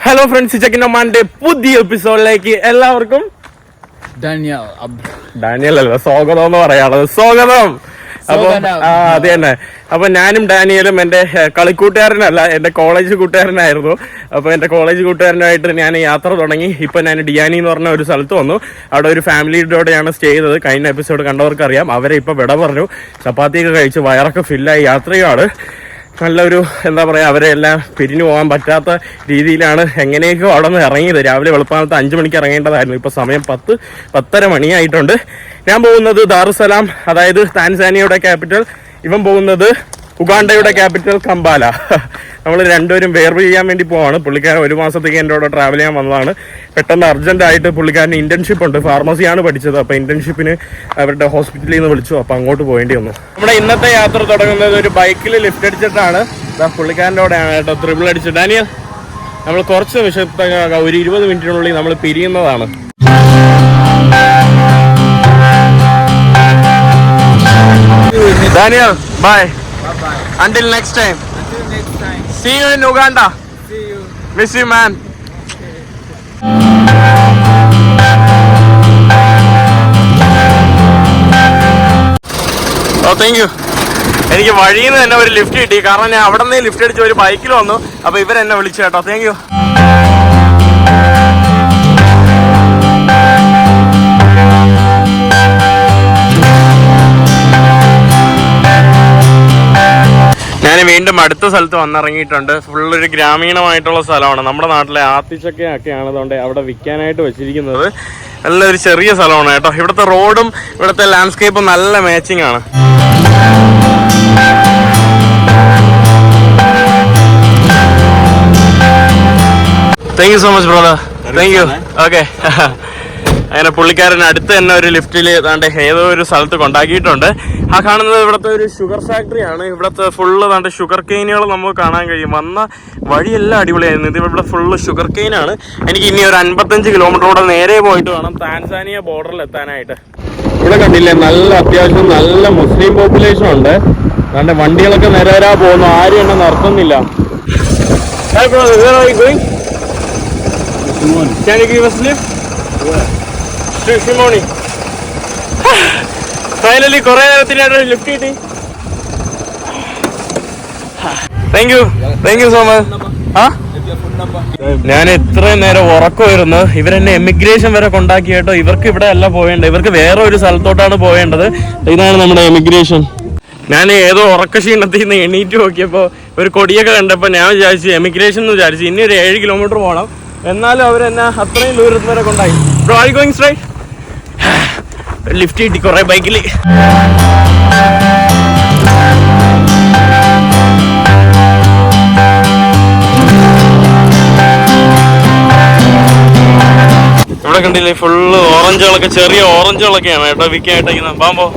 Hello friends, ചെക്കിന്റെ പുതിയ എപ്പിസോഡിലേക്ക് എല്ലാവർക്കും ഡാനിയൽ അല്ല സ്വാഗതം എന്ന് പറയാനുള്ളത്. സ്വാഗതം. അപ്പൊ അത് തന്നെ. അപ്പൊ ഞാനും ഡാനിയലും എന്റെ കളിക്കൂട്ടുകാരനല്ല, എന്റെ കോളേജ് കൂട്ടുകാരനായിരുന്നു. അപ്പൊ എന്റെ കോളേജ് കൂട്ടുകാരനായിട്ട് ഞാൻ യാത്ര തുടങ്ങി. ഇപ്പൊ ഞാൻ ഡിയാനി എന്ന് പറഞ്ഞ ഒരു സ്ഥലത്ത് വന്നു. അവിടെ ഒരു ഫാമിലിയോടെയാണ് സ്റ്റേ ചെയ്തത്. കഴിഞ്ഞ എപ്പിസോഡ് കണ്ടവർക്ക് അറിയാം. അവരെ ഇപ്പൊ വിട പറഞ്ഞു. ചപ്പാത്തിയൊക്കെ കഴിച്ച് വയറൊക്കെ ഫില്ലായി യാത്രയാണ്. നല്ലൊരു എന്താ പറയുക, അവരെ എല്ലാം പിരിഞ്ഞു പോകാൻ പറ്റാത്ത രീതിയിലാണ് എങ്ങനെയൊക്കെയോ അവിടെ നിന്ന് ഇറങ്ങിയത്. രാവിലെ വെളുപ്പാനത്ത് 5 മണിക്ക് ഇറങ്ങേണ്ടതായിരുന്നു. ഇപ്പോൾ സമയം 10-10:30 മണിയായിട്ടുണ്ട്. ഞാൻ പോകുന്നത് ദാറുസലാം, അതായത് താൻസാനിയയുടെ ക്യാപിറ്റൽ. ഇവൻ പോകുന്നത് ഉഗാണ്ടയുടെ ക്യാപിറ്റൽ കമ്പാല. നമ്മൾ രണ്ടുപേരും വേർവ് ചെയ്യാൻ വേണ്ടി പോവാണ്. പുള്ളിക്കാരൻ 1 മാസത്തേക്ക് എൻ്റെ കൂടെ ട്രാവൽ ചെയ്യാൻ വന്നതാണ്. പെട്ടെന്ന് അർജന്റായിട്ട് പുള്ളിക്കാരന് ഇന്റേൺഷിപ്പ് ഉണ്ട്. ഫാർമസിയാണ് പഠിച്ചത്. അപ്പോൾ ഇന്റേൺഷിപ്പിന് അവരുടെ ഹോസ്പിറ്റലിൽ നിന്ന് വിളിച്ചു. അപ്പോൾ അങ്ങോട്ട് പോകേണ്ടി വന്നു. നമ്മുടെ ഇന്നത്തെ യാത്ര തുടങ്ങുന്നത് ഒരു ബൈക്കിൽ ലിഫ്റ്റ് അടിച്ചിട്ടാണ്. പുള്ളിക്കാരൻ്റെ കൂടെയാണ് കേട്ടോ, ട്രിപ്പിൾ അടിച്ച്. ഡാനിയൽ, നമ്മൾ കുറച്ച് നിമിഷത്തേക്ക് ഒരു 20 മിനിറ്റിനുള്ളിൽ നമ്മൾ പിരിയുന്നതാണ്. Daniel, bye. Until next time. See you in Uganda. See you. Miss you, man. Oh, thank you. എനിക്ക് വഴിയിൽ നിന്ന് തന്നെ ഒരു ലിഫ്റ്റ് കിട്ടി. കാരണം ഞാൻ അവിടെ നിന്ന് ലിഫ്റ്റ് അടിച്ച് ഒരു ബൈക്കിൽ വന്നു. അപ്പൊ ഇവരെന്നെ വിളിച്ചു കേട്ടോ. Thank you. ഞാൻ വീണ്ടും അടുത്ത സ്ഥലത്ത് വന്നിറങ്ങിയിട്ടുണ്ട്. ഫുള്ളൊരു ഗ്രാമീണമായിട്ടുള്ള സ്ഥലമാണ്. നമ്മുടെ നാട്ടിലെ ആത്തിച്ചക്കയൊക്കെയാണ് അതുകൊണ്ട് അവിടെ വിൽക്കാനായിട്ട് വെച്ചിരിക്കുന്നത്. നല്ലൊരു ചെറിയ സ്ഥലമാണ് കേട്ടോ. ഇവിടുത്തെ റോഡും ഇവിടുത്തെ ലാൻഡ്സ്കേപ്പും നല്ല മാച്ചിങ് ആണ്. Thank you so much Brother. Thank you. Okay. അങ്ങനെ പുള്ളിക്കാരൻ അടുത്ത് തന്നെ ഒരു ലിഫ്റ്റിൽ താണ്ട് ഏതോ ഒരു സ്ഥലത്ത് കൊണ്ടാക്കിയിട്ടുണ്ട്. ആ കാണുന്നത് ഇവിടുത്തെ ഒരു ഷുഗർ ഫാക്ടറിയാണ്. ഇവിടുത്തെ ഫുള്ള് താണ്ട് ഷുഗർ കെയിനുകൾ നമുക്ക് കാണാൻ കഴിയും. വന്ന വഴിയെല്ലാം അടിപൊളിയായിരുന്നു. ഇത് ഇവിടെ ഫുള്ള് ഷുഗർ കെയിനാണ്. എനിക്ക് ഇനി ഒരു 55 കിലോമീറ്ററോടെ നേരെ പോയിട്ട് വേണം താൻസാനിയ ബോർഡറിൽ എത്താനായിട്ട്. ഇവിടെ കണ്ടില്ലേ, നല്ല അത്യാവശ്യം നല്ല മുസ്ലിം പോപ്പുലേഷൻ ഉണ്ട്. താണ്ട് വണ്ടികളൊക്കെ നിരവരാ പോകുന്നു. ആരും എന്നെ നിർത്തുന്നില്ല. ഫൈനലി കുറെ നേരത്തിനായിട്ട് ലിഫ്റ്റ് കിട്ടി. Thank you. Thank you so much. ഞാൻ ഇത്രയും നേരം ഉറക്കമായിരുന്നു. ഇവരെന്നെ എമിഗ്രേഷൻ വരെ കൊണ്ടാക്കി കേട്ടോ. ഇവർക്ക് ഇവിടെ അല്ല പോവേണ്ടത്, ഇവർക്ക് വേറെ ഒരു സ്ഥലത്തോട്ടാണ് പോവേണ്ടത്. ഇതാണ് നമ്മുടെ എമിഗ്രേഷൻ. ഞാൻ ഏതോ ഉറക്കക്ഷീണത്തിൽ നിന്ന് എണീറ്റ് നോക്കിയപ്പോൾ ഒരു കൊടിയൊക്കെ കണ്ടപ്പോൾ ഞാൻ വിചാരിച്ചു എമിഗ്രേഷൻ എന്ന് വിചാരിച്ചു. ഇനി ഒരു 7 കിലോമീറ്റർ പോകണം. എന്നാലും അവരെന്നെ അത്രയും ദൂരത്ത് വരെ കൊണ്ടായി. Bro, are you going straight? Lift കിട്ടി കുറെ ബൈക്കിൽ. ഇവിടെ കണ്ടില്ലേ, ഫുള്ള് ഓറഞ്ചുകളൊക്കെ, ചെറിയ ഓറഞ്ചുകളൊക്കെയാണ് കേട്ടോ വിൽക്കായിട്ടിരിക്കുന്നത്. പാമ്പോ,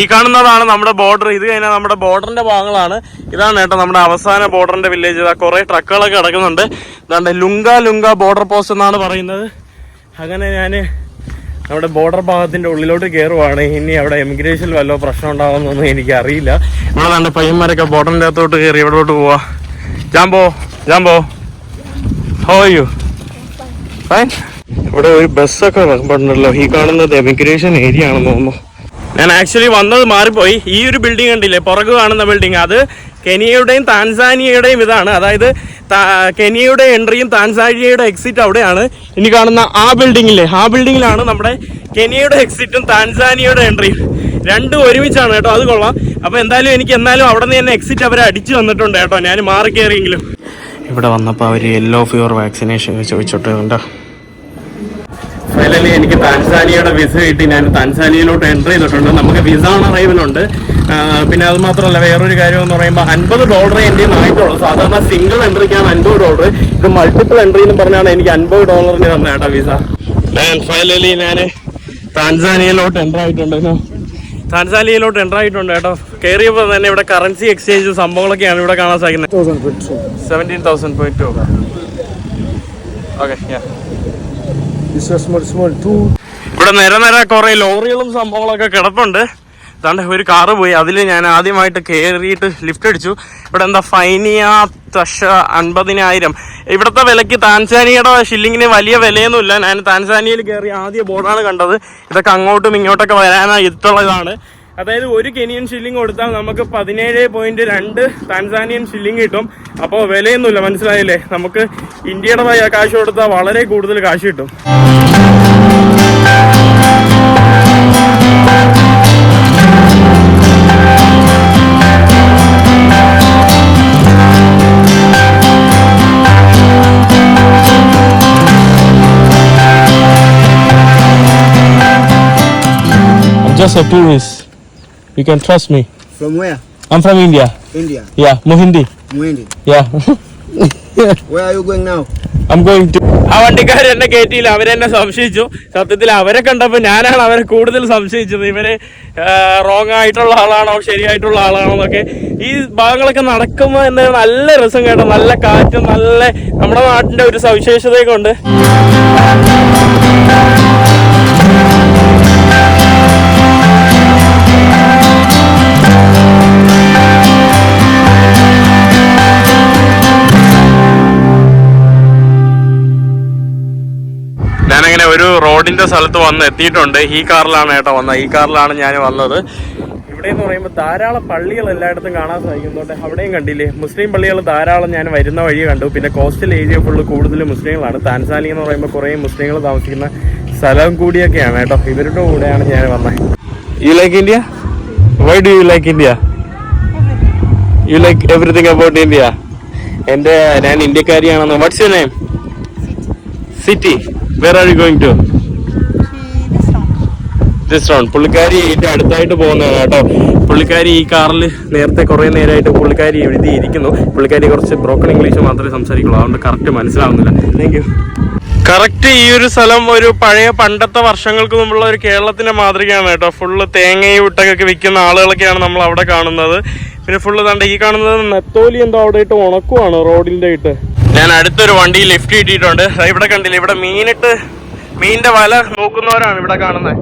ഈ കാണുന്നതാണ് നമ്മുടെ ബോർഡർ. ഇത് കഴിഞ്ഞാൽ നമ്മുടെ ബോർഡറിന്റെ ഭാഗങ്ങളാണ്. ഇതാണ് കേട്ടോ നമ്മുടെ അവസാന ബോർഡറിന്റെ വില്ലേജ്. കുറെ ട്രക്കുകളൊക്കെ കിടക്കുന്നുണ്ട്. ഇതാണ്ട് ലുങ്ക ബോർഡർ പോസ്റ്റ് എന്നാണ് പറയുന്നത്. അങ്ങനെ ഞാൻ നമ്മുടെ ബോർഡർ ഭാഗത്തിന്റെ ഉള്ളിലോട്ട് കയറുവാണ്. ഇനി അവിടെ എമിഗ്രേഷനിൽ വല്ല പ്രശ്നം ഉണ്ടാവുമെന്നൊന്നും എനിക്കറിയില്ല. ഇവിടെ തന്നെ പയ്യന്മാരൊക്കെ ബോർഡറിന്റെ അകത്തോട്ട് കയറി ഇവിടോട്ട് പോവാ. Jumbo how are you? Fine. ഇവിടെ ഒരു ബസ്സൊക്കെ ഉണ്ടല്ലോ. ഈ കാണുന്നത് എമിഗ്രേഷൻ ഏരിയ ആണെന്ന് തോന്നുന്നു. ഞാൻ ആക്ച്വലി വന്നത് മാറിപ്പോയി. ഈ ഒരു ബിൽഡിംഗ് കണ്ടില്ലേ, പുറകു കാണുന്ന ബിൽഡിംഗ്, അത് കെനിയയുടെയും താൻസാനിയയുടെയും ഇതാണ്. അതായത് കെനിയയുടെ എൻട്രിയും താൻസാനിയയുടെ എക്സിറ്റ് അവിടെയാണ്. ഇനി കാണുന്ന ആ ബിൽഡിങ്ങില്ലേ, ആ ബിൽഡിങ്ങിലാണ് നമ്മുടെ കെനിയയുടെ എക്സിറ്റും താൻസാനിയയുടെ എൻട്രിയും. രണ്ടും ഒരുമിച്ചാണ് കേട്ടോ. അത് കൊള്ളാം. അപ്പോൾ എന്തായാലും എനിക്ക് അവിടെ നിന്ന് തന്നെ എക്സിറ്റ് അവരെ അടിച്ചു വന്നിട്ടുണ്ട് കേട്ടോ. ഞാൻ മാറി കയറിയെങ്കിലും. ഇവിടെ വന്നപ്പോൾ അവർ യെല്ലോ ഫീവർ വാക്സിനേഷൻ ചോദിച്ചിട്ടുണ്ട്. ഫൈനലി എനിക്ക് താൻസാനിയയുടെ വിസ കിട്ടി. ഞാൻ താൻസാനിയയിലോട്ട് എൻ്റർ ചെയ്തിട്ടുണ്ട്. നമുക്ക് വിസ ഓൺ അറൈവലുണ്ട്. പിന്നെ അത് മാത്രമല്ല, വേറൊരു കാര്യം എന്ന് പറയുമ്പോൾ $50 എൻ്റെ ആയിട്ടുള്ളൂ. സാധാരണ സിംഗിൾ എൻട്രിക്കാണ് $50. ഇത് മൾട്ടിപ്പിൾ എൻട്രി എന്ന് പറഞ്ഞാണ് എനിക്ക് $50 തന്ന കേട്ടോ വിസ. ഫൈനലി ഞാൻ താൻസാനിയയിലോട്ട് എൻ്റർ ആയിട്ടുണ്ട് കേട്ടോ. കയറിയപ്പോൾ തന്നെ ഇവിടെ കറൻസി എക്സ്ചേഞ്ച് സംഭവങ്ങളൊക്കെയാണ് ഇവിടെ കാണാൻ സാധിക്കുന്നത്. 17,000.2. ഓക്കെ. ഇവിടെ നിര കുറെ ലോറികളും സംഭവങ്ങളൊക്കെ കിടപ്പുണ്ട്. താണ്ടെ ഒരു കാറ് പോയി. അതിൽ ഞാൻ ആദ്യമായിട്ട് കയറിയിട്ട് ലിഫ്റ്റ് അടിച്ചു. ഇവിടെ എന്താ ഫൈനിയ തഷ 50,000. ഇവിടുത്തെ വിലയ്ക്ക് താൻസാനിയയുടെ ഷില്ലിങ്ങിന് വലിയ വിലയൊന്നുമില്ല. ഞാൻ താൻസാനിയയിൽ കയറി ആദ്യ ബോർഡാണ് കണ്ടത്. ഇതൊക്കെ അങ്ങോട്ടും ഇങ്ങോട്ടൊക്കെ വരാനായിട്ടുള്ളതാണ്. അതായത് ഒരു കെനിയൻ ഷില്ലിങ് കൊടുത്താൽ നമുക്ക് 17.2 താൻസാനിയൻ ഷില്ലിങ് കിട്ടും. അപ്പോൾ വിലയൊന്നുമില്ല, മനസ്സിലായില്ലേ? നമുക്ക് ഇന്ത്യയുടെ കാശ് കൊടുത്താൽ വളരെ കൂടുതൽ കാശ് കിട്ടും. Just a tourist. You can trust me. From where? I'm from India. India. Yeah, Mohindi. Muhindi. Yeah. Where are you going now? I'm going to. ആ വണ്ടിക്കാർ എന്നെ കയറ്റിയില്ല, അവരെന്നെ സംശയിച്ചു. സത്യത്തിൽ അവരെ കണ്ടപ്പോൾ ഞാനാണ് അവരെ കൂടുതൽ സംശയിച്ചത്. ഇവര് റോങ് ആയിട്ടുള്ള ആളാണോ ശരിയായിട്ടുള്ള ആളാണോ എന്നൊക്കെ. ഈ ഭാഗങ്ങളൊക്കെ നടക്കുമ്പോൾ തന്നെ നല്ല രസം കേട്ടോ, നല്ല കാറ്റും നല്ല നമ്മുടെ നാട്ടിന്റെ ഒരു സവിശേഷതയൊക്കെ ഉണ്ട്. ഞാനങ്ങനെ ഒരു റോഡിന്റെ സ്ഥലത്ത് വന്ന് എത്തിയിട്ടുണ്ട്. ഈ കാറിലാണ് കേട്ടോ വന്നത്. ഈ കാറിലാണ് ഞാൻ വന്നത്. ഇവിടെ എന്ന് പറയുമ്പോൾ ധാരാളം പള്ളികൾ എല്ലായിടത്തും കാണാൻ സാധിക്കുന്നുണ്ട്. അവിടെയും കണ്ടില്ലേ മുസ്ലിം പള്ളികൾ ധാരാളം ഞാൻ വരുന്ന വഴി കണ്ടു. പിന്നെ കോസ്റ്റൽ ഏരിയ ഫുള്ള് കൂടുതൽ മുസ്ലിങ്ങളാണ്. താൻസാനിയ എന്ന് പറയുമ്പോൾ കുറേ മുസ്ലിങ്ങൾ താമസിക്കുന്ന സ്ഥലം കൂടിയൊക്കെയാണ് കേട്ടോ. ഇവരുടെ കൂടെയാണ് ഞാൻ വന്നത്. You like India? Why do you like India? You like everything about India? ഞാൻ ഇന്ത്യക്കാരിയാണെന്ന്. What's your name? City. Where are you going to? This round. പുള്ളിക്കാരി ഇതിന്റെ അടുത്തായിട്ട് പോകുന്നതാണ് കേട്ടോ. പുള്ളിക്കാരി ഈ കാറിൽ നേരത്തെ കുറെ നേരമായിട്ട് പുള്ളിക്കാരി എഴുതിയിരിക്കുന്നു. പുള്ളിക്കാരി കുറച്ച് ബ്രോക്കൺ ഇംഗ്ലീഷ് മാത്രമേ സംസാരിക്കുള്ളൂ, അതുകൊണ്ട് കറക്റ്റ് മനസ്സിലാവുന്നില്ല. Thank you. കറക്റ്റ് ഈ ഒരു സ്ഥലം ഒരു പഴയ പണ്ടത്തെ വർഷങ്ങൾക്ക് മുമ്പുള്ള ഒരു കേരളത്തിന്റെ മാതൃകയാണ് കേട്ടോ. ഫുള്ള് തേങ്ങയും ഇട്ടൊക്കെ വിൽക്കുന്ന ആളുകളൊക്കെയാണ് നമ്മൾ അവിടെ കാണുന്നത്. പിന്നെ ഫുള്ള് തണ്ട ഈ കാണുന്നത് നെത്തോലി എന്തോ അവിടെ ഇട്ട് ഉണക്കുവാണ് റോഡിന്റെ ഇട്ട്. ഞാൻ അടുത്തൊരു വണ്ടി ലിഫ്റ്റ് കിട്ടിയിട്ടുണ്ട്. ഇവിടെ കണ്ടില്ല, ഇവിടെ മീനിന്റെ വല നോക്കുന്നവരാണ് ഇവിടെ കാണുന്നത്.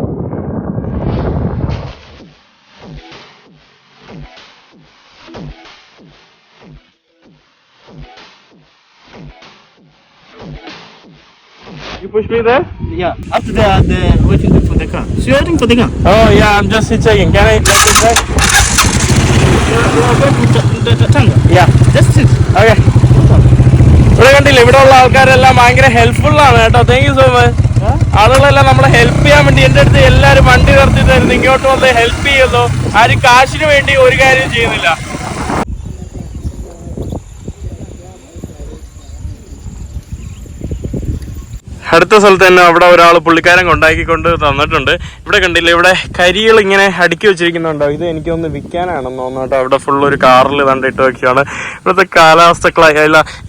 You push me there? Yeah. After that, waiting for the car. So you are waiting for the car? Oh yeah, I'm just checking. Can I let you check? You are going to the Tanga? Yeah. Just sit. Okay. ഇവിടെ കണ്ടില്ല, ഇവിടെ ഉള്ള ആൾക്കാരെല്ലാം ഭയങ്കര helpful ആണ് കേട്ടോ. Thank you so much. ആളുകളെല്ലാം നമ്മളെ ഹെൽപ്പ് ചെയ്യാൻ വേണ്ടി എൻ്റെ അടുത്ത് എല്ലാവരും വണ്ടി നിർത്തി തരുന്നു, ഇങ്ങോട്ട് വന്ന് ഹെൽപ്പ് ചെയ്യുന്നു. ആരും കാശിന് വേണ്ടി ഒരു കാര്യം ചെയ്യുന്നില്ല. അടുത്ത സ്ഥലത്ത് തന്നെ അവിടെ ഒരാൾ പുള്ളിക്കാരൻ കൊണ്ടാക്കിക്കൊണ്ട് തന്നിട്ടുണ്ട്. ഇവിടെ കണ്ടില്ല, ഇവിടെ കരികൾ ഇങ്ങനെ അടുക്കി വെച്ചിരിക്കുന്നുണ്ടോ. ഇത് എനിക്കൊന്ന് വിൽക്കാനാണെന്ന് തോന്നുന്നു. അവിടെ ഫുൾ ഒരു കാറിൽ കണ്ടിട്ട് വെക്കുകയാണ്. ഇവിടുത്തെ കാലാവസ്ഥ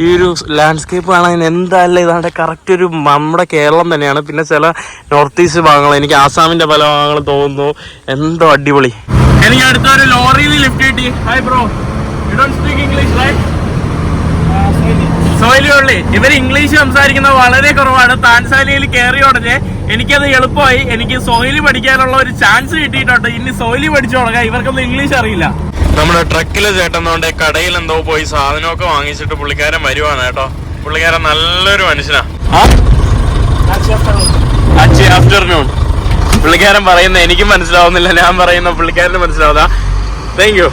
ഈ ഒരു ലാൻഡ്സ്കേപ്പ് കാണാൻ എന്തായാലും ഇതാണ്ട് കറക്റ്റ് ഒരു നമ്മുടെ കേരളം തന്നെയാണ്. പിന്നെ ചില നോർത്ത് ഈസ്റ്റ് ഭാഗങ്ങൾ, എനിക്ക് ആസാമിന്റെ പല ഭാഗങ്ങൾ തോന്നുന്നു. എന്തോ അടിപൊളി. എനിക്ക് അടുത്തൊരു ലോറിയിൽ ലിഫ്റ്റ് കിട്ടി. Hi bro, you don't speak English right? സോയിലുള്ളി. ഇവർ ഇംഗ്ലീഷ് സംസാരിക്കുന്നത് വളരെ കുറവാണ്. താൻസാനിയയിൽ കയറി ഉടനെ എനിക്കത് എളുപ്പമായി. എനിക്ക് സോയിലി പഠിക്കാനുള്ള ഒരു ചാൻസ് കിട്ടിയിട്ടുണ്ട്. ഇനി സോയിലി പഠിച്ചു തുടങ്ങാം. ഇവർക്കൊന്നും ഇംഗ്ലീഷ് അറിയില്ല. നമ്മുടെ ട്രക്കില് ചേട്ടന്നോണ്ട് കടയിൽ എന്തോ പോയി സാധനമൊക്കെ വാങ്ങിച്ചിട്ട് പുള്ളിക്കാരൻ വരുവാണ് കേട്ടോ. പുള്ളിക്കാരൻ നല്ലൊരു മനുഷ്യനാ. ആഫ്റ്റർനൂൺ പുള്ളിക്കാരൻ പറയുന്നത് എനിക്കും മനസ്സിലാവുന്നില്ല, ഞാൻ പറയുന്ന പുള്ളിക്കാരന് മനസ്സിലാവുക. Thank you.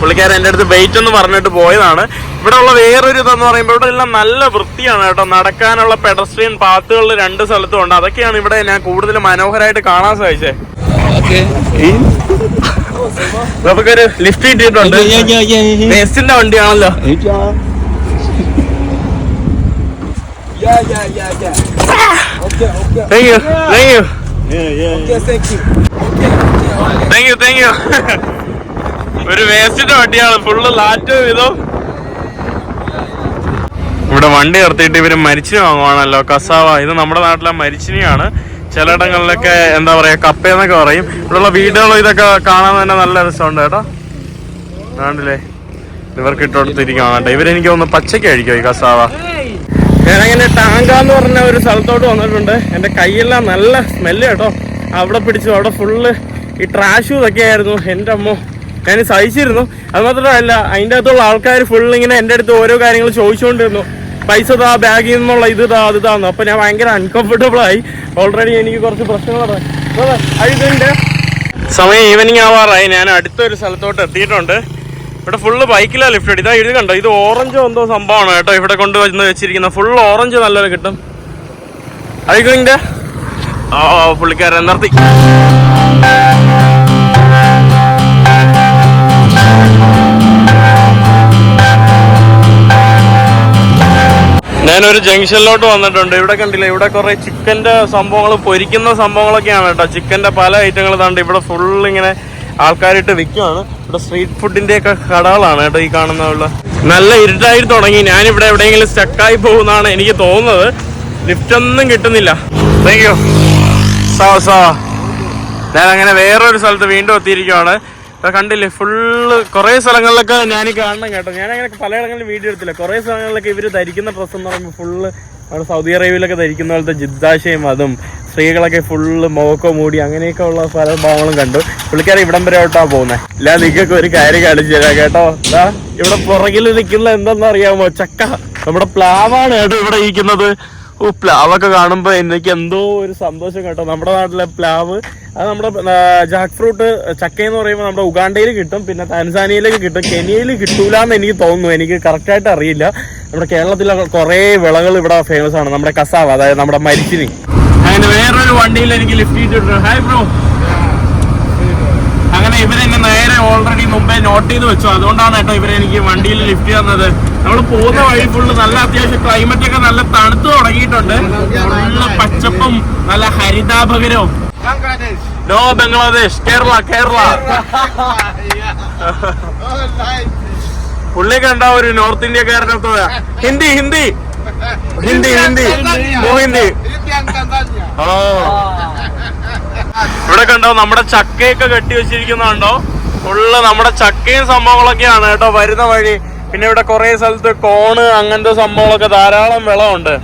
പുള്ളിക്കാരൻ എൻ്റെ അടുത്ത് വെയിറ്റ് എന്ന് പറഞ്ഞിട്ട് പോയതാണ്. ഇവിടെ ഉള്ള വേറൊരു ഇതെന്ന് പറയുമ്പോൾ ഇവിടെ എല്ലാം നല്ല വൃത്തിയാണ് കേട്ടോ. നടക്കാനുള്ള പെഡസ്ട്രിയൻ പാത്തുകൾ രണ്ട് സ്ഥലത്തും ഉണ്ട്. അതൊക്കെയാണ് ഇവിടെ ഞാൻ കൂടുതൽ മനോഹരമായിട്ട് കാണാൻ സാധിച്ചേ. നമുക്കൊരു ലിഫ്റ്റ് കിട്ടിയിട്ടുണ്ട്. ബസ്സിന്റെ വണ്ടിയാണല്ലോ. Thank you, thank you, thank you, thank you. ഒരു വേസ്റ്റിന്റെ വണ്ടിയാണ്, ഫുള്ള് ലാറ്റും ഇതും. ഇവിടെ വണ്ടി നിർത്തിയിട്ട് ഇവര് മരിച്ചിനി വാങ്ങുവാണല്ലോ, കസാവ. ഇത് നമ്മുടെ നാട്ടിലെ മരിച്ചിനിയാണ്. ചിലയിടങ്ങളിലൊക്കെ എന്താ പറയാ കപ്പയെന്നൊക്കെ പറയും. ഇവിടെയുള്ള വീടുകളും ഇതൊക്കെ കാണാൻ തന്നെ നല്ല രസമുണ്ട് കേട്ടോ. ആണ്ടല്ലേ, ഇവർക്ക് ഇട്ടുകൊടുത്തിരിക്കുകയാണ് കേട്ടോ. ഇവരെനിക്ക് തോന്നുന്നു പച്ചയ്ക്ക് കഴിക്കും ഈ കസാവ. ഞാനങ്ങനെ ടാങ്ക എന്ന് പറഞ്ഞ ഒരു സ്ഥലത്തോട്ട് വന്നിട്ടുണ്ട്. എൻ്റെ കൈയെല്ലാം നല്ല സ്മെല്ല് കേട്ടോ. അവിടെ പിടിച്ചു, അവിടെ ഫുള്ള് ഈ ട്രാഷും ഇതൊക്കെ ആയിരുന്നു. എൻ്റെ അമ്മോ, ഞാൻ സഹിച്ചിരുന്നു. അത് മാത്രമല്ല അതിൻ്റെ അകത്തുള്ള ആൾക്കാർ ഫുൾ ഇങ്ങനെ എൻ്റെ അടുത്ത് ഓരോ കാര്യങ്ങൾ ചോദിച്ചുകൊണ്ടിരുന്നു. പൈസ താ, ബാഗിൽ നിന്നുള്ള ഇത് താ, അത് താന്ന്. അപ്പോൾ ഞാൻ ഭയങ്കര അൺകംഫർട്ടബിൾ ആയി. ഓൾറെഡി എനിക്ക് കുറച്ച് പ്രശ്നങ്ങളാണ്. ഇതിൻ്റെ സമയം ഈവനിങ് ആവാറായി. ഞാൻ അടുത്തൊരു സ്ഥലത്തോട്ട് എത്തിയിട്ടുണ്ട്. ഇവിടെ ഫുള്ള് ബൈക്കിലാണ് ലിഫ്റ്റ് അടി. ഇതാ ഇത് കണ്ടോ, ഇത് ഓറഞ്ചോ എന്തോ സംഭവമാണ് കേട്ടോ ഇവിടെ കൊണ്ടുവന്ന് വെച്ചിരിക്കുന്ന. ഫുൾ ഓറഞ്ച് നല്ലത് കിട്ടും. അതിന്റെ പുള്ളിക്കാരൻ നിർത്തി. ഞാനൊരു ജംഗ്ഷനിലോട്ട് വന്നിട്ടുണ്ട്. ഇവിടെ കണ്ടില്ല, ഇവിടെ കുറെ ചിക്കന്റെ സംഭവങ്ങൾ, പൊരിക്കുന്ന സംഭവങ്ങളൊക്കെയാണ് കേട്ടോ. ചിക്കന്റെ പല ഐറ്റങ്ങൾ താണ്ട് ഇവിടെ ഫുൾ ഇങ്ങനെ ആൾക്കാരിട്ട് വിൽക്കുവാണ്. ഇവിടെ സ്ട്രീറ്റ് ഫുഡിന്റെ ഒക്കെ കടകളാണ് കേട്ടോ ഈ കാണുന്നുള്ള. നല്ല ഇരുട്ടായി തുടങ്ങി. ഞാനിവിടെ എവിടെയെങ്കിലും സ്റ്റക്കായി പോകുന്നതാണ് എനിക്ക് തോന്നുന്നത്. ലിഫ്റ്റ് ഒന്നും കിട്ടുന്നില്ല. Thank you. ഞാൻ അങ്ങനെ വേറൊരു സ്ഥലത്ത് വീണ്ടും എത്തിയിരിക്കുവാണ്. കണ്ടില്ലേ, ഫുള്ള് കുറേ സ്ഥലങ്ങളിലൊക്കെ ഞാൻ കാണണം കേട്ടോ. ഞാനങ്ങനെ പലയിടങ്ങളിലും വീഡിയോ എടുത്തില്ല. കുറേ സ്ഥലങ്ങളിലൊക്കെ ഇവർ ധരിക്കുന്ന ഡ്രസ്സ് എന്ന് പറയുമ്പോൾ ഫുള്ള് അവിടെ സൗദി അറേബ്യയിലൊക്കെ ധരിക്കുന്ന പോലത്തെ ജിദ്ദാശയും അതും സ്ത്രീകളൊക്കെ ഫുള്ള് മുഖമൊക്കെ മൂടി അങ്ങനെയൊക്കെ ഉള്ള പല ഭാവങ്ങളും കണ്ടു. പുള്ളിക്കാരെ ഇവിടം വരെ ഓട്ടാ പോകുന്നത്. ഇല്ല, നിങ്ങൾക്ക് ഒരു കാര്യം കാണിച്ചു തരാം കേട്ടോ. ഇവിടെ പുറകിൽ നിൽക്കുന്ന എന്താണെന്ന് അറിയാമോ? ചക്ക. നമ്മുടെ പ്ലാവാണ് കേട്ടോ ഇവിടെ ഇരിക്കുന്നത്. പ്ലാവൊക്കെ കാണുമ്പോൾ എനിക്ക് എന്തോ ഒരു സന്തോഷം കേട്ടോ. നമ്മുടെ നാട്ടിലെ പ്ലാവ്, അത് നമ്മുടെ ജാക്ക് ഫ്രൂട്ട് ചക്ക എന്ന് പറയുമ്പോൾ നമ്മുടെ ഉഗാണ്ടയിൽ കിട്ടും, പിന്നെ താൻസാനിയയിലേക്ക് കിട്ടും. കെനിയയിൽ കിട്ടൂല എന്ന് എനിക്ക് തോന്നുന്നു. എനിക്ക് കറക്റ്റായിട്ട് അറിയില്ല. നമ്മുടെ കേരളത്തിലെ കുറേ വിളകൾ ഇവിടെ ഫേമസ് ആണ്. നമ്മുടെ കസാവ, അതായത് നമ്മുടെ മരിച്ചിനി. അങ്ങനെ വേറൊരു വണ്ടിയിൽ എനിക്ക് ലിഫ്റ്റ് ചെയ്തിട്ടുണ്ട്. Hi bro. അങ്ങനെ ഇവരെന്നെ നേരെ ഓൾറെഡി മുമ്പേ നോട്ട് ചെയ്ത് വെച്ചു. അതുകൊണ്ടാണ് കേട്ടോ ഇവരെനിക്ക് വണ്ടിയിൽ ലിഫ്റ്റ് ചെയ്യുന്നത്. നമ്മൾ പോകുന്ന വഴി ഫുള്ള് നല്ല അത്യാവശ്യം ക്ലൈമറ്റ് ഒക്കെ നല്ല തണുത്ത് തുടങ്ങിയിട്ടുണ്ട്. ഫുള്ള് പച്ചപ്പും നല്ല ഹരിതാഭകരവും. നോ ബംഗ്ലാദേശ്, കേരള കേരള. പുള്ളി കണ്ട ഒരു നോർത്ത് ഇന്ത്യക്കാരനൊക്കെ ഹിന്ദി ഹിന്ദി ഹിന്ദി ഹിന്ദി ഹിന്ദി. ഓ, ഇവിടെ കണ്ടോ നമ്മുടെ ചക്കയൊക്കെ കെട്ടി വെച്ചിരിക്കുന്നുണ്ടോ? ഫുള്ള് നമ്മുടെ ചക്കയും സംഭവങ്ങളൊക്കെയാണ് കേട്ടോ വരുന്ന വഴി. പിന്നെ ഇവിടെ കുറെ സ്ഥലത്ത് കോണ് അങ്ങനത്തെ സംഭവങ്ങളൊക്കെ ധാരാളം വിളവുണ്ട്.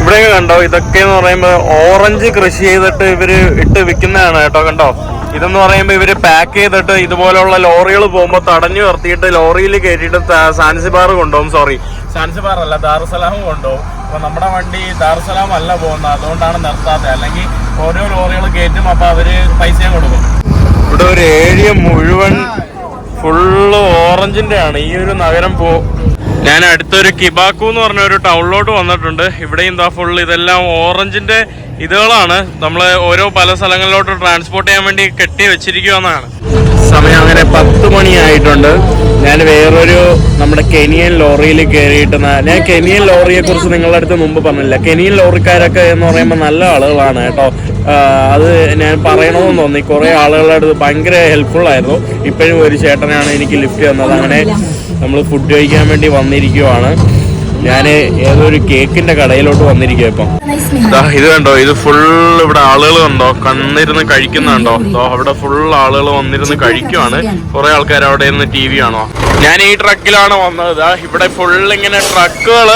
ഇവിടെയൊക്കെ കണ്ടോ, ഇതൊക്കെ എന്ന് പറയുമ്പോ ഓറഞ്ച് കൃഷി ചെയ്തിട്ട് ഇവര് ഇട്ട് വിൽക്കുന്നതാണ് കേട്ടോ. കണ്ടോ, ഇതെന്ന് പറയുമ്പോൾ ഇവര് പാക്ക് ചെയ്തിട്ട് ഇതുപോലുള്ള ലോറികൾ പോകുമ്പോൾ തടഞ്ഞു നിർത്തിയിട്ട് ലോറിയിൽ കയറ്റിയിട്ട് സാൻസിബാർ കൊണ്ടുപോകും. സോറി, സാൻസിബാർ അല്ല, ദാറുസലാം കൊണ്ടുപോകും. അപ്പൊ നമ്മുടെ വണ്ടി ദാറുസലാം അല്ല പോകുന്നത്, അതുകൊണ്ടാണ് നിർത്താത്തത്. അല്ലെങ്കിൽ ഓരോ ലോറികൾ കയറ്റും, അപ്പൊ അവര് പൈസയും കൊടുക്കും. ഇവിടെ ഒരു ഏരിയ മുഴുവൻ ഫുള്ള് ഓറഞ്ചിന്റെ ആണ് ഈ ഒരു നഗരം. ഞാൻ അടുത്തൊരു കിബാക്കു എന്ന് പറഞ്ഞ ഒരു ടൗണിലോട്ട് വന്നിട്ടുണ്ട്. ഇവിടെ എന്താ ഫുള്ള് ഇതെല്ലാം ഓറഞ്ചിന്റെ ഇതുകളാണ്. നമ്മൾ ഓരോ പല സ്ഥലങ്ങളിലോട്ട് ട്രാൻസ്പോർട്ട് ചെയ്യാൻ വേണ്ടി കെട്ടി വെച്ചിരിക്കുകയെന്നാണ്. സമയം അങ്ങനെ 10 മണിയായിട്ടുണ്ട്. ഞാൻ വേറൊരു നമ്മുടെ കെനിയൻ ലോറിയിൽ കയറിയിട്ട്, ഞാൻ കെനിയൻ ലോറിയെ കുറിച്ച് നിങ്ങളുടെ അടുത്ത് മുമ്പ് പറഞ്ഞില്ല. കെനിയൻ ലോറിക്കാരൊക്കെ എന്ന് പറയുമ്പോൾ നല്ല ആളുകളാണ് കേട്ടോ. അത് ഞാൻ പറയണമെന്ന് തോന്നി. കുറേ ആളുകളുടെ അടുത്ത് ഭയങ്കര ഹെൽപ്ഫുൾ ആയിരുന്നു. ഇപ്പോഴും ഒരു ചേട്ടനാണ് എനിക്ക് ലിഫ്റ്റ് തന്നത്. അങ്ങനെ നമ്മൾ ഫുഡ് കഴിക്കാൻ വേണ്ടി വന്നിരിക്കുവാണ്. ഞാൻ ഏതൊരു കേക്കിന്റെ കടയിലോട്ട് വന്നിരിക്കുക ഇപ്പം. ഇത് കണ്ടോ, ഇത് ഫുൾ ഇവിടെ ആളുകൾ കണ്ടോ കന്നിരുന്ന് കഴിക്കുന്നുണ്ടോ? അവിടെ ഫുൾ ആളുകൾ വന്നിരുന്ന് കഴിക്കുവാണ്. കുറെ ആൾക്കാർ അവിടെ ഇരുന്ന് TV ആണോ. ഞാൻ ഈ ട്രക്കിലാണ് വന്നത്. ഇവിടെ ഫുൾ ഇങ്ങനെ ട്രക്കുകൾ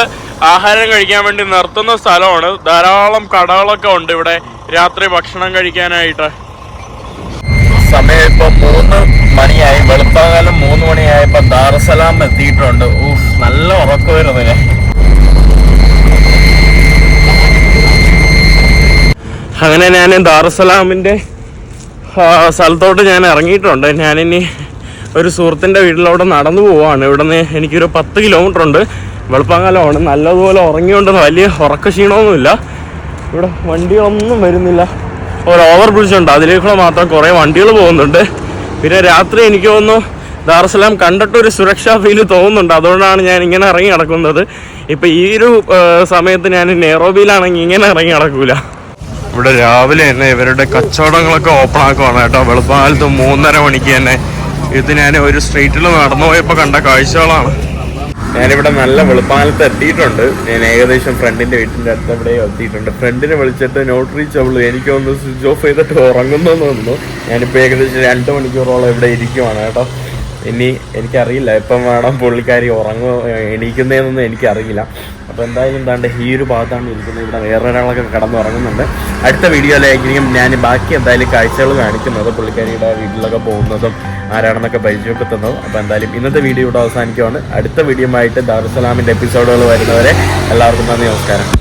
ആഹാരം കഴിക്കാൻ വേണ്ടി നിർത്തുന്ന സ്ഥലമാണ്. ധാരാളം കടകളൊക്കെ ഉണ്ട് ഇവിടെ രാത്രി ഭക്ഷണം കഴിക്കാനായിട്ട്. സമയം ഇപ്പൊ 3 മണിയായി. വെളുപ്പാകാലം 3 മണിയായപ്പോ ദാറുസലാം എത്തിയിട്ടുണ്ട്. നല്ല ഉറക്കം വരുന്നില്ലേ. അങ്ങനെ ഞാൻ ദാറുസലാമിന്റെ സ്ഥലത്തോട്ട് ഞാൻ ഇറങ്ങിയിട്ടുണ്ട്. ഞാനിനി ഒരു സുഹൃത്തിന്റെ വീട്ടിലോട്ട് നടന്നു പോവാണ്. ഇവിടെ നിന്ന് എനിക്കൊരു 10 കിലോമീറ്റർ ഉണ്ട്. വെളുപ്പാകാലമാണ്. നല്ലതുപോലെ ഉറങ്ങിയോണ്ട് വലിയ ഉറക്ക ക്ഷീണമൊന്നുമില്ല. ഇവിടെ വണ്ടികളൊന്നും വരുന്നില്ല. ഒരു ഓവർ ബ്രിഡ്ജ് ഉണ്ട്, അതിലേക്കൂടെ മാത്രം കുറേ വണ്ടികൾ പോകുന്നുണ്ട്. പിന്നെ രാത്രി എനിക്ക് തോന്നുന്നു ദാറുസലാം കണ്ടിട്ടൊരു സുരക്ഷാ ഫീല് തോന്നുന്നുണ്ട്. അതുകൊണ്ടാണ് ഞാൻ ഇങ്ങനെ ഇറങ്ങി നടക്കുന്നത്. ഇപ്പം ഈ ഒരു സമയത്ത് ഞാൻ നെയ്റോബിയിലാണെങ്കിൽ ഇങ്ങനെ ഇറങ്ങി നടക്കൂല. ഇവിടെ രാവിലെ തന്നെ ഇവരുടെ കച്ചവടങ്ങളൊക്കെ ഓപ്പൺ ആക്കുവാണ് കേട്ടോ. വെളുപ്പാലത്ത് 3:30 മണിക്ക് തന്നെ. ഇത് ഞാൻ ഒരു സ്ട്രീറ്റിൽ നടന്നു പോയപ്പോൾ കണ്ട കാഴ്ചകളാണ്. ഞാനിവിടെ നല്ല വെളുപ്പാലത്ത് എത്തിയിട്ടുണ്ട്. ഞാൻ ഏകദേശം ഫ്രണ്ടിൻ്റെ വീട്ടിൻ്റെ അടുത്ത് എവിടെയോ എത്തിയിട്ടുണ്ട്. ഫ്രണ്ടിനെ വിളിച്ചിട്ട് നോട്ട് റീച്ചബിൾ, എനിക്കൊന്ന് സ്വിച്ച് ഓഫ് ചെയ്തിട്ട് ഉറങ്ങുന്നെന്ന് തോന്നുന്നു. ഞാനിപ്പോൾ ഏകദേശം 2 മണിക്കൂറോളം ഇവിടെ ഇരിക്കുവാണ് കേട്ടോ. ഇനി എനിക്കറിയില്ല എപ്പം വേണം പുള്ളിക്കാരി എണീക്കുന്നതെന്നൊന്നും എനിക്കറിയില്ല. അപ്പോൾ എന്തായാലും എന്താണ്ട് ഈ ഒരു ഭാഗത്താണ് ഇരിക്കുന്നത്. ഇവിടെ വേറൊരാളൊക്കെ കിടന്നുറങ്ങുന്നുണ്ട്. അടുത്ത വീഡിയോയിലായിരിക്കും ഞാൻ ബാക്കി എന്തായാലും കാഴ്ചകൾ കാണിക്കുന്നത്, പുള്ളിക്കാരിയുടെ വീട്ടിലൊക്കെ പോകുന്നതും ആരാണെന്നൊക്കെ പരിചയപ്പെടുത്തുന്നതും. അപ്പോൾ എന്തായാലും ഇന്നത്തെ വീഡിയോ ഇവിടെ അവസാനിക്കുവാണ്. അടുത്ത വീഡിയോ ആയിട്ട് ദാറുസലാമിൻ്റെ എപ്പിസോഡുകൾ വരുന്നവരെ എല്ലാവർക്കും നന്ദി, നമസ്കാരം.